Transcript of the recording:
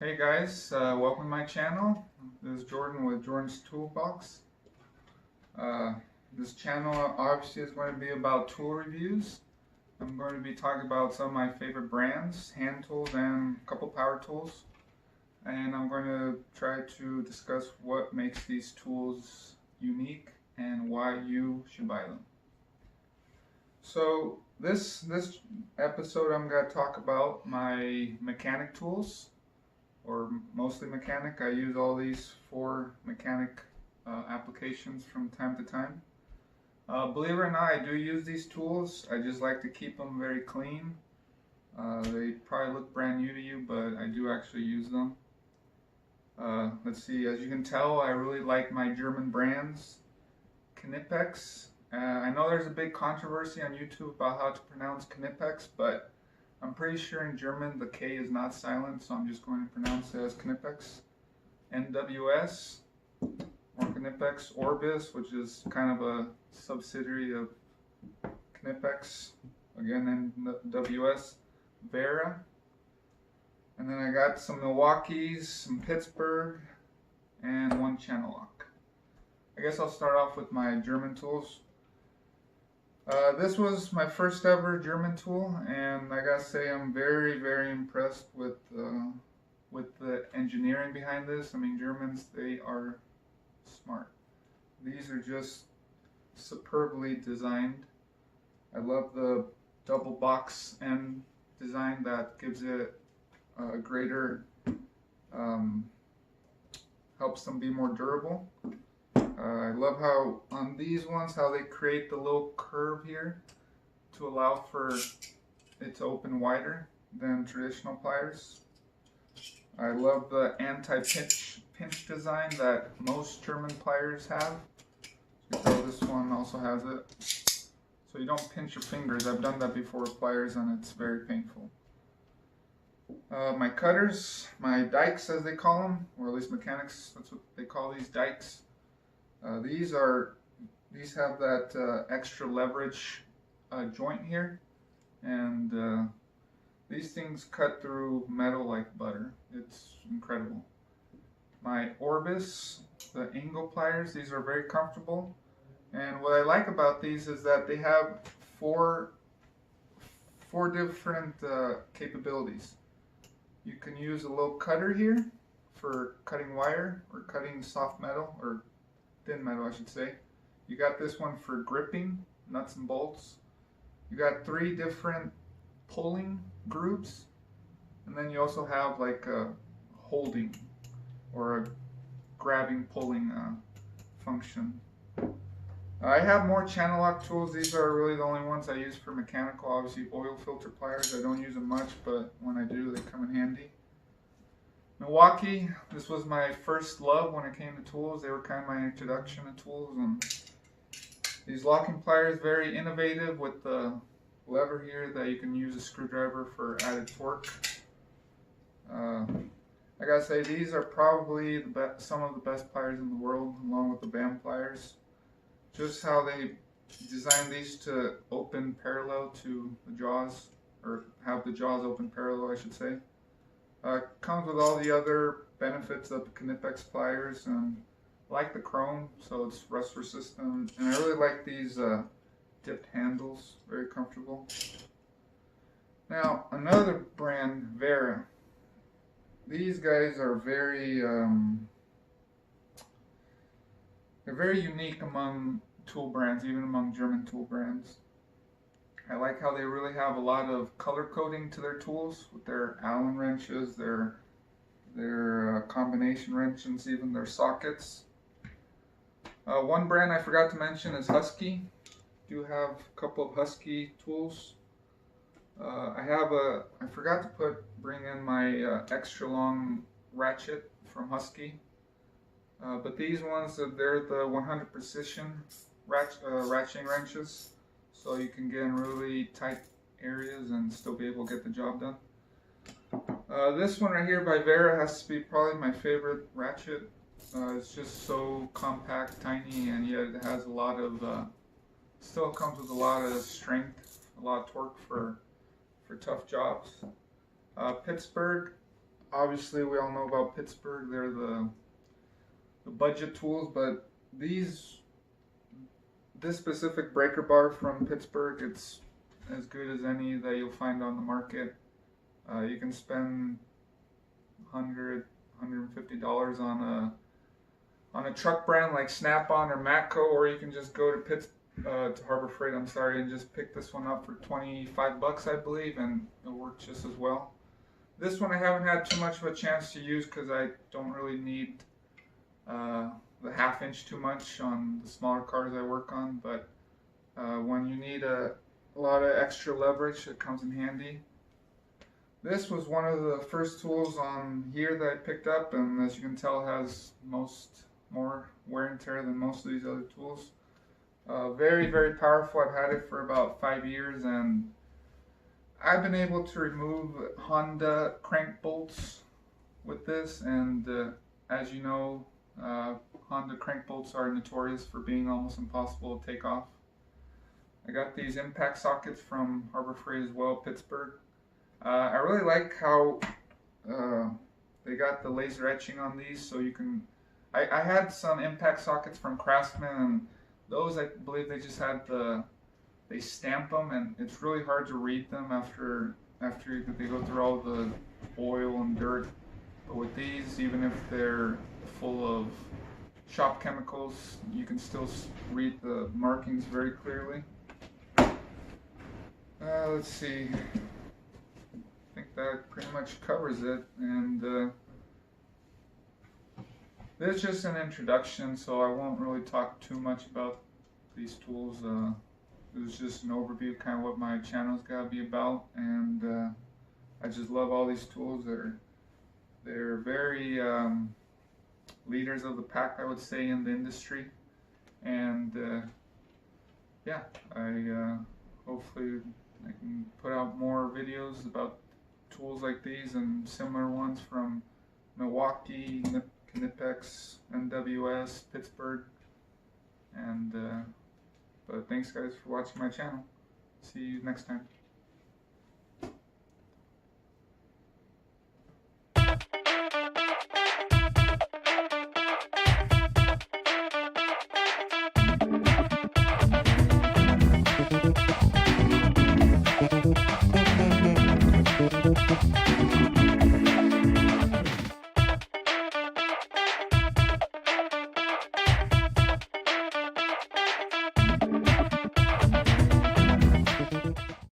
Hey guys, welcome to my channel. This is Jordan with Jordan's Toolbox. Uh, this channel obviously is going to be about tool reviews. I'm going to be talking about some of my favorite brands, hand tools, and a couple power tools. And I'm going to try to discuss what makes these tools unique and why you should buy them. So this episode I'm going to talk about my mechanic tools, or mostly mechanic. I use all these for mechanic applications from time to time. Believe it or not, I do use these tools. I just like to keep them very clean. They probably look brand new to you, but I do actually use them. Let's see, as you can tell, I really like my German brands. Knipex. I know there's a big controversy on YouTube about how to pronounce Knipex, but I'm pretty sure in German the K is not silent, so I'm just going to pronounce it as Knipex. NWS, or Knipex. Orbis, which is kind of a subsidiary of Knipex. Again, NWS. Vera. And then I got some Milwaukee's, some Pittsburgh, and one Channel Lock. I guess I'll start off with my German tools. This was my first ever German tool, and I gotta say I'm very, very impressed with the engineering behind this. I mean, Germans, they are smart. These are just superbly designed. I love the double box end design that gives it a greater, helps them be more durable. I love how on these ones, how they create the little curve here to allow for it to open wider than traditional pliers. I love the anti-pinch design that most German pliers have. So this one also has it. So you don't pinch your fingers. I've done that before with pliers and it's very painful. My cutters, my dikes as they call them, or at least mechanics, that's what they call these dikes. These have that extra leverage joint here, and these things cut through metal like butter. It's incredible. My Orbis, the angle pliers, these are very comfortable, and what I like about these is that they have four different capabilities. You can use a little cutter here for cutting wire or cutting soft metal, or thin metal I should say. You got this one for gripping nuts and bolts. You got 3 different pulling groups, and then you also have like a holding or a grabbing pulling function. I have more channel lock tools. These are really the only ones I use for mechanical. Obviously oil filter pliers, I don't use them much, but when I do they come in handy. Milwaukee, this was my first love when it came to tools. They were kind of my introduction to tools, and these locking pliers, very innovative with the lever here that you can use a screwdriver for added torque. I gotta say, these are probably some of the best pliers in the world, along with the BAM pliers. Just how they designed these to open parallel to the jaws, or have the jaws open parallel, I should say. Comes with all the other benefits of Knipex pliers, and I like the chrome, so it's rust resistant, and I really like these dipped handles, very comfortable. Now another brand, Vera. These guys are they're very unique among tool brands, even among German tool brands. I like how they really have a lot of color coding to their tools with their Allen wrenches, their combination wrenches, even their sockets. One brand I forgot to mention is Husky. Do have a couple of Husky tools. I forgot to bring in my extra long ratchet from Husky. But these ones, they're the 100 precision ratcheting wrenches. So you can get in really tight areas and still be able to get the job done. This one right here by Vera has to be probably my favorite ratchet. It's just so compact, tiny, and yet it has a lot of, still comes with a lot of strength, a lot of torque for tough jobs. Pittsburgh, obviously we all know about Pittsburgh. They're the budget tools, but this specific breaker bar from Pittsburgh, it's as good as any that you'll find on the market. You can spend $150 on a truck brand like Snap-on or Matco, or you can just go to Harbor Freight, I'm sorry, and just pick this one up for 25 bucks, I believe, and it'll work just as well. This one I haven't had too much of a chance to use because I don't really need the half-inch too much on the smaller cars I work on, but when you need a lot of extra leverage, it comes in handy. This was one of the first tools on here that I picked up, and as you can tell, has more wear and tear than most of these other tools. Very, very powerful. I've had it for about 5 years, and I've been able to remove Honda crank bolts with this, and as you know, Honda crank bolts are notorious for being almost impossible to take off. I got these impact sockets from Harbor Freight as well, Pittsburgh. I really like how they got the laser etching on these, so you can. I had some impact sockets from Craftsman, and those I believe they just had they stamp them, and it's really hard to read them after they go through all the oil and dirt. But with these, even if they're full of shop chemicals, you can still read the markings very clearly. Let's see. I think that pretty much covers it, and this is just an introduction, so I won't really talk too much about these tools. It was just an overview, kind of what my channel's got to be about, and I just love all these tools. They're very leaders of the pack, I would say, in the industry, and yeah, hopefully I can put out more videos about tools like these and similar ones from Milwaukee, Knipex, NWS, Pittsburgh, and but thanks guys for watching my channel. See you next time.